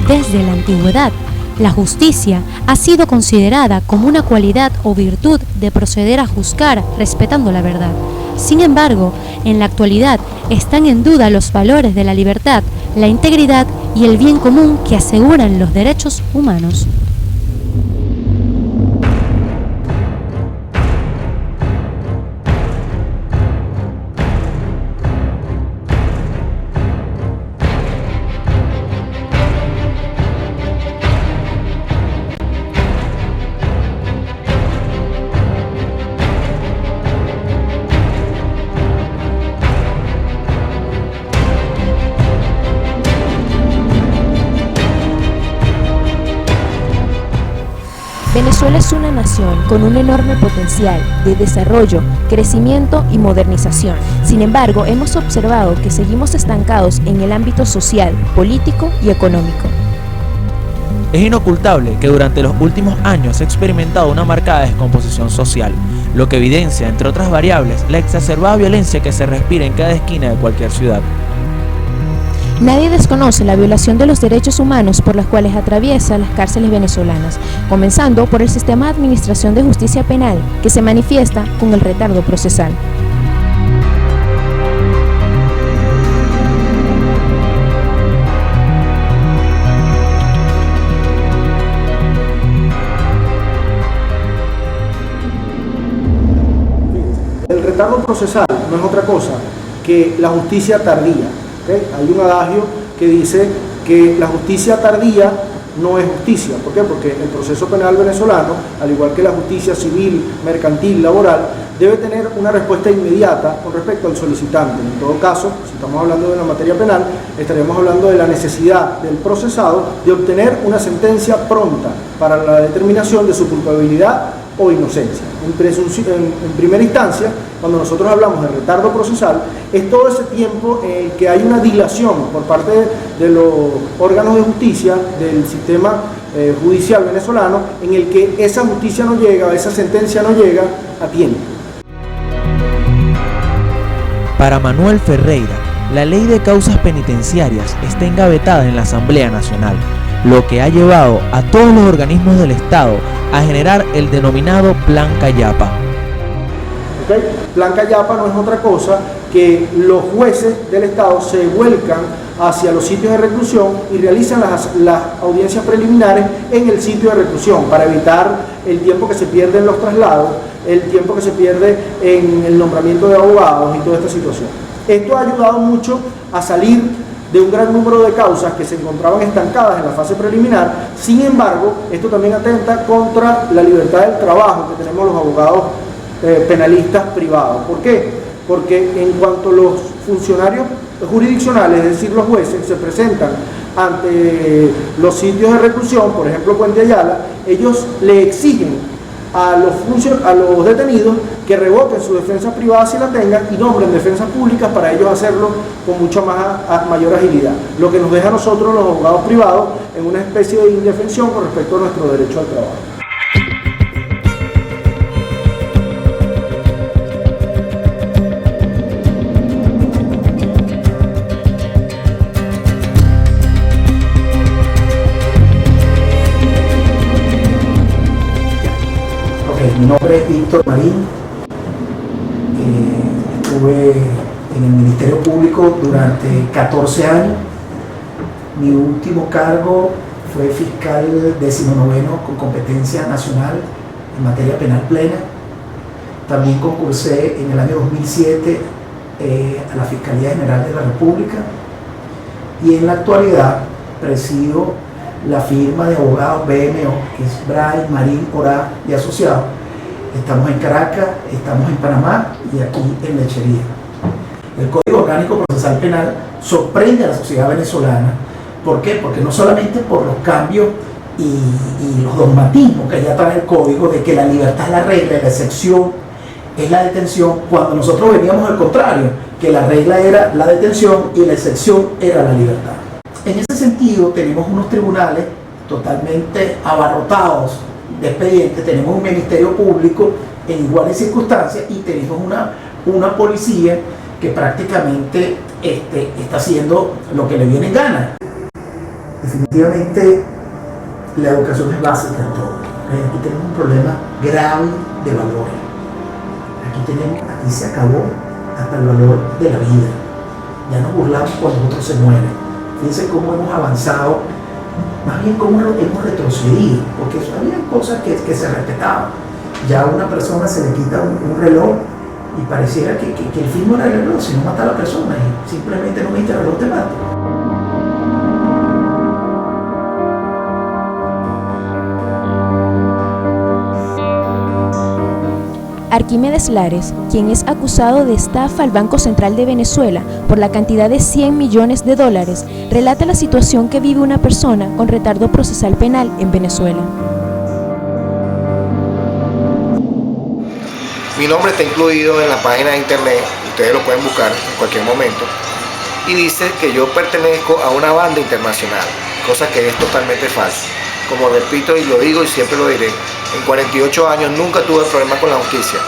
Desde la antigüedad, la justicia ha sido considerada como una cualidad o virtud de proceder a juzgar respetando la verdad. Sin embargo, en la actualidad están en duda los valores de la libertad, la integridad y el bien común que aseguran los derechos humanos. Venezuela es una nación con un enorme potencial de desarrollo, crecimiento y modernización. Sin embargo, hemos observado que seguimos estancados en el ámbito social, político y económico. Es inocultable que durante los últimos años se ha experimentado una marcada descomposición social, lo que evidencia, entre otras variables, la exacerbada violencia que se respira en cada esquina de cualquier ciudad. Nadie desconoce la violación de los derechos humanos por las cuales atraviesa las cárceles venezolanas, comenzando por el sistema de administración de justicia penal, que se manifiesta con el retardo procesal. El retardo procesal no es otra cosa que la justicia tardía. ¿Okay? Hay un adagio que dice que la justicia tardía no es justicia. ¿Por qué? Porque el proceso penal venezolano, al igual que la justicia civil, mercantil, laboral, debe tener una respuesta inmediata con respecto al solicitante. En todo caso, si estamos hablando de la materia penal, estaríamos hablando de la necesidad del procesado de obtener una sentencia pronta para la determinación de su culpabilidad o inocencia. En primera instancia, cuando nosotros hablamos de retardo procesal, es todo ese tiempo en el que hay una dilación por parte de los órganos de justicia del sistema judicial venezolano, en el que esa justicia no llega, esa sentencia no llega a tiempo. Para Manuel Ferreira, la ley de causas penitenciarias está engavetada en la Asamblea Nacional, lo que ha llevado a todos los organismos del Estado a generar el denominado Plan Cayapa. ¿Okay? Plan Cayapa no es otra cosa que los jueces del Estado se vuelcan hacia los sitios de reclusión y realizan las audiencias preliminares en el sitio de reclusión para evitar el tiempo que se pierde en los traslados, el tiempo que se pierde en el nombramiento de abogados y toda esta situación. Esto ha ayudado mucho a salir de un gran número de causas que se encontraban estancadas en la fase preliminar. Sin embargo, esto también atenta contra la libertad del trabajo que tenemos los abogados penalistas privados. ¿Por qué? Porque en cuanto los funcionarios jurisdiccionales, es decir, los jueces, se presentan ante los sitios de reclusión, por ejemplo Puente Ayala, ellos le exigen a los detenidos que revoquen su defensa privada si la tengan y nombren defensas públicas para ellos hacerlo con mucha mayor agilidad, lo que nos deja a nosotros los abogados privados en una especie de indefensión con respecto a nuestro derecho al trabajo. Mi nombre es Víctor Marín, estuve en el Ministerio Público durante 14 años, Mi último cargo fue fiscal 19º con competencia nacional en materia penal plena. También concursé en el año 2007 a la Fiscalía General de la República y en la actualidad presido la firma de abogados BMO, que es Bray, Marín, Orá y Asociados. Estamos en Caracas, estamos en Panamá y aquí en Lechería. El Código Orgánico Procesal Penal sorprende a la sociedad venezolana. ¿Por qué? Porque no solamente por los cambios y los dogmatismos que ya trae el código de que la libertad es la regla y la excepción es la detención, cuando nosotros veníamos al contrario, que la regla era la detención y la excepción era la libertad. En ese sentido tenemos unos tribunales totalmente abarrotados de expedientes, tenemos un ministerio público en iguales circunstancias y tenemos una policía que prácticamente está haciendo lo que le viene en gana. Definitivamente la educación es básica en todo. Aquí tenemos un problema grave de valores. Aquí se acabó hasta el valor de la vida. Ya nos burlamos cuando otros se mueren. Fíjense cómo hemos avanzado, más bien cómo hemos retrocedido, porque había cosas que se respetaban. Ya a una persona se le quita un reloj y pareciera que el fin no era el reloj, sino matar a la persona y simplemente no me el reloj, te mato. Arquímedes Lares, quien es acusado de estafa al Banco Central de Venezuela por la cantidad de $100 millones, relata la situación que vive una persona con retardo procesal penal en Venezuela. Mi nombre está incluido en la página de internet, ustedes lo pueden buscar en cualquier momento, y dice que yo pertenezco a una banda internacional, cosa que es totalmente falsa. Como repito y lo digo y siempre lo diré, en 48 años nunca tuve problemas con la justicia.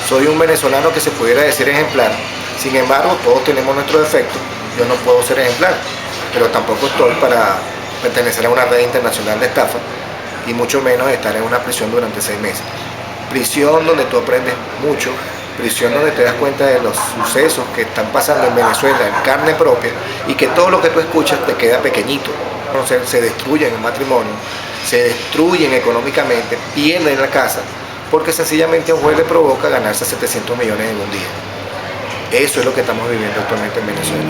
Soy un venezolano que se pudiera decir ejemplar. Sin embargo, todos tenemos nuestros defectos. Yo no puedo ser ejemplar, pero tampoco estoy para pertenecer a una red internacional de estafa y mucho menos estar en una prisión durante 6 meses. Prisión donde tú aprendes mucho, prisión donde te das cuenta de los sucesos que están pasando en Venezuela en carne propia y que todo lo que tú escuchas te queda pequeñito. Se destruyen en matrimonio, se destruyen económicamente, pierden la casa, porque sencillamente a un juez le provoca ganarse 700 millones en un día. Eso es lo que estamos viviendo actualmente en Venezuela.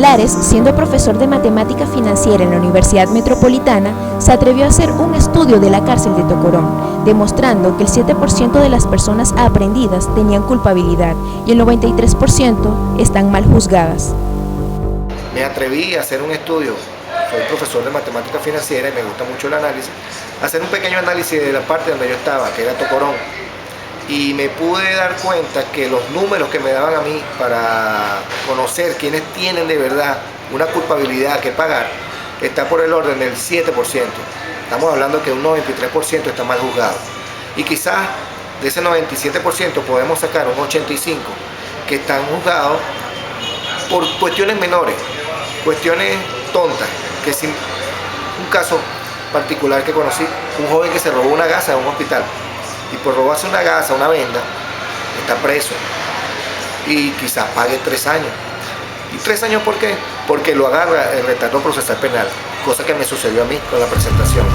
Lares, siendo profesor de matemática financiera en la Universidad Metropolitana, se atrevió a hacer un estudio de la cárcel de Tocorón, demostrando que el 7% de las personas aprehendidas tenían culpabilidad y el 93% están mal juzgadas. Me atreví a hacer un estudio, soy profesor de matemática financiera y me gusta mucho el análisis, hacer un pequeño análisis de la parte donde yo estaba, que era Tocorón, y me pude dar cuenta que los números que me daban a mí para conocer quiénes tienen de verdad una culpabilidad que pagar, está por el orden del 7%. Estamos hablando que un 93% está mal juzgado. Y quizás de ese 97% podemos sacar un 85% que están juzgados por cuestiones menores, cuestiones tontas, que sin un caso particular que conocí, un joven que se robó una gasa en un hospital y por robarse una gasa, una venda, está preso y quizás pague 3 años. ¿Y 3 años por qué? Porque lo agarra el retardo procesal penal, cosa que me sucedió a mí con la presentación.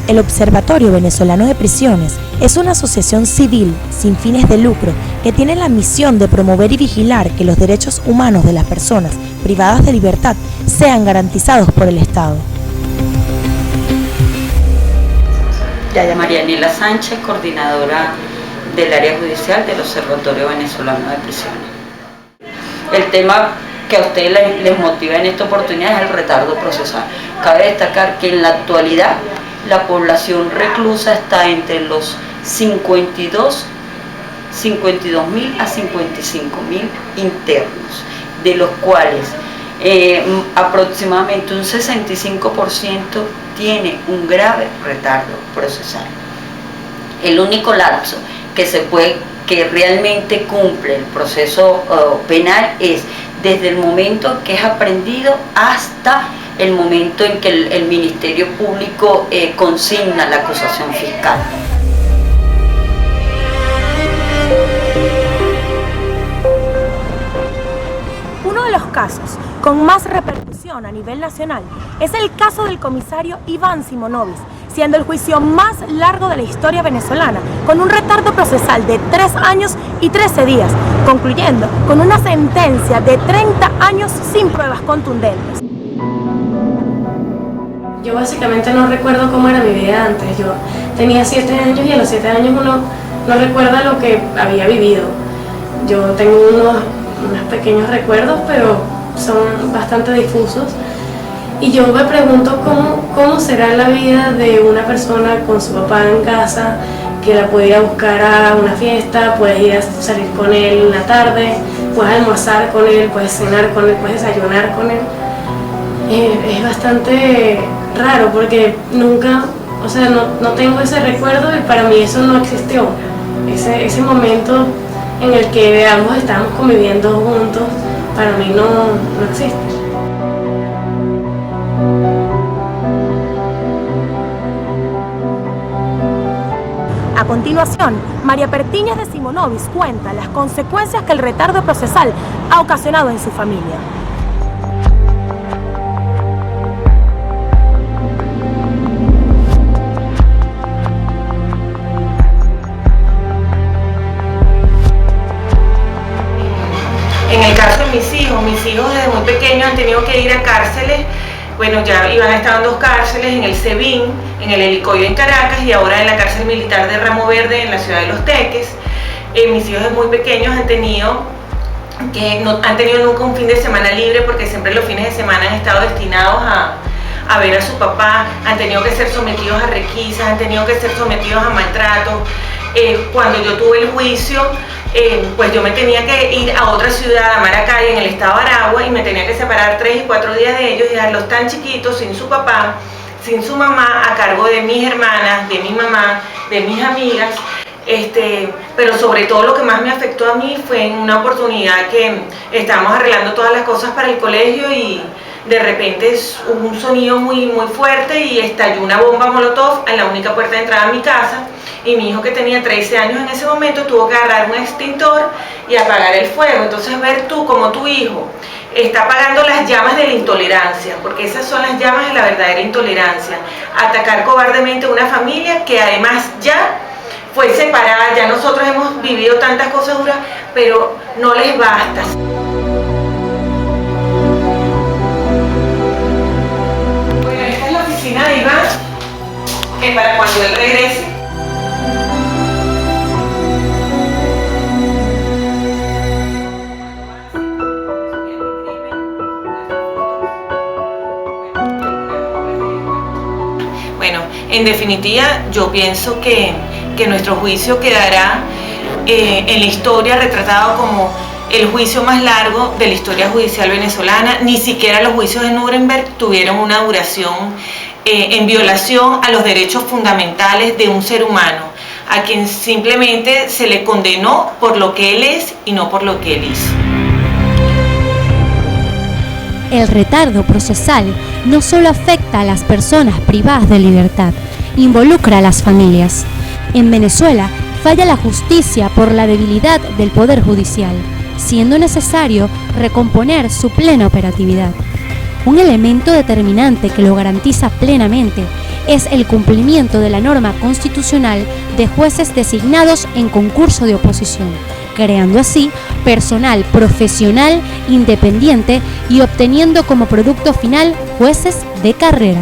El Observatorio Venezolano de Prisiones es una asociación civil sin fines de lucro que tiene la misión de promover y vigilar que los derechos humanos de las personas privadas de libertad sean garantizados por el Estado. Yaya Marianela Sánchez, coordinadora del área judicial del Observatorio Venezolano de Prisiones. El tema que a ustedes les motiva en esta oportunidad es el retardo procesal. Cabe destacar que en la actualidad la población reclusa está entre los 52.000 a 55.000 internos, de los cuales aproximadamente un 65% tiene un grave retardo procesal. El único lapso que realmente cumple el proceso penal es desde el momento que es aprehendido hasta el momento en que el Ministerio Público consigna la acusación fiscal. casos con más repercusión a nivel nacional es el caso del comisario Iván Simonovic, siendo el juicio más largo de la historia venezolana, con un retardo procesal de 3 años y 13 días, concluyendo con una sentencia de 30 años sin pruebas contundentes. Yo básicamente no recuerdo cómo era mi vida antes. Yo tenía 7 años y a los 7 años uno no recuerda lo que había vivido. Yo tengo unos pequeños recuerdos, pero son bastante difusos. Y yo me pregunto cómo será la vida de una persona con su papá en casa, que la puede ir a buscar a una fiesta, puedes ir a salir con él en la tarde, puedes almorzar con él, puedes cenar con él, puedes desayunar con él. Es bastante raro porque nunca, no tengo ese recuerdo y para mí eso no existió. Ese momento en el que ambos estábamos conviviendo juntos, para mí no existe. A continuación, María Pertíñez de Simonovic cuenta las consecuencias que el retardo procesal ha ocasionado en su familia. En el caso de mis hijos desde muy pequeños han tenido que ir a cárceles. Bueno, ya iban a estar en 2 cárceles, en el SEBIN, en el Helicoide en Caracas y ahora en la cárcel militar de Ramo Verde en la ciudad de Los Teques. Mis hijos desde muy pequeños no han tenido nunca un fin de semana libre porque siempre los fines de semana han estado destinados a ver a su papá, han tenido que ser sometidos a requisas, han tenido que ser sometidos a maltratos. Cuando yo tuve el juicio, pues yo me tenía que ir a otra ciudad, a Maracay, en el estado de Aragua, y me tenía que separar 3 y 4 días de ellos y dejarlos tan chiquitos, sin su papá, sin su mamá, a cargo de mis hermanas, de mi mamá, de mis amigas. Pero sobre todo lo que más me afectó a mí fue en una oportunidad que estábamos arreglando todas las cosas para el colegio y de repente hubo un sonido muy fuerte y estalló una bomba molotov en la única puerta de entrada a mi casa. Y mi hijo, que tenía 13 años en ese momento, tuvo que agarrar un extintor y apagar el fuego. Entonces ver tú como tu hijo está apagando las llamas de la intolerancia, porque esas son las llamas de la verdadera intolerancia. Atacar cobardemente a una familia que además ya fue separada, ya nosotros hemos vivido tantas cosas duras, pero no les basta. Bueno, esta es la oficina de Iván, que para cuando él regrese, en definitiva, yo pienso que nuestro juicio quedará en la historia retratado como el juicio más largo de la historia judicial venezolana. Ni siquiera los juicios de Nuremberg tuvieron una duración en violación a los derechos fundamentales de un ser humano, a quien simplemente se le condenó por lo que él es y no por lo que él hizo. El retardo procesal no solo afecta a las personas privadas de libertad, involucra a las familias. En Venezuela falla la justicia por la debilidad del Poder Judicial, siendo necesario recomponer su plena operatividad. Un elemento determinante que lo garantiza plenamente es el cumplimiento de la norma constitucional de jueces designados en concurso de oposición, creando así personal profesional, independiente y obteniendo como producto final jueces de carrera.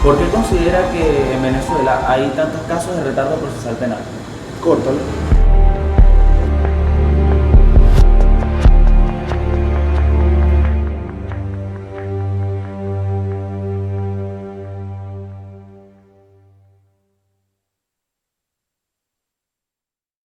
¿Por qué considera que en Venezuela hay tantos casos de retardo procesal penal? Córtalo.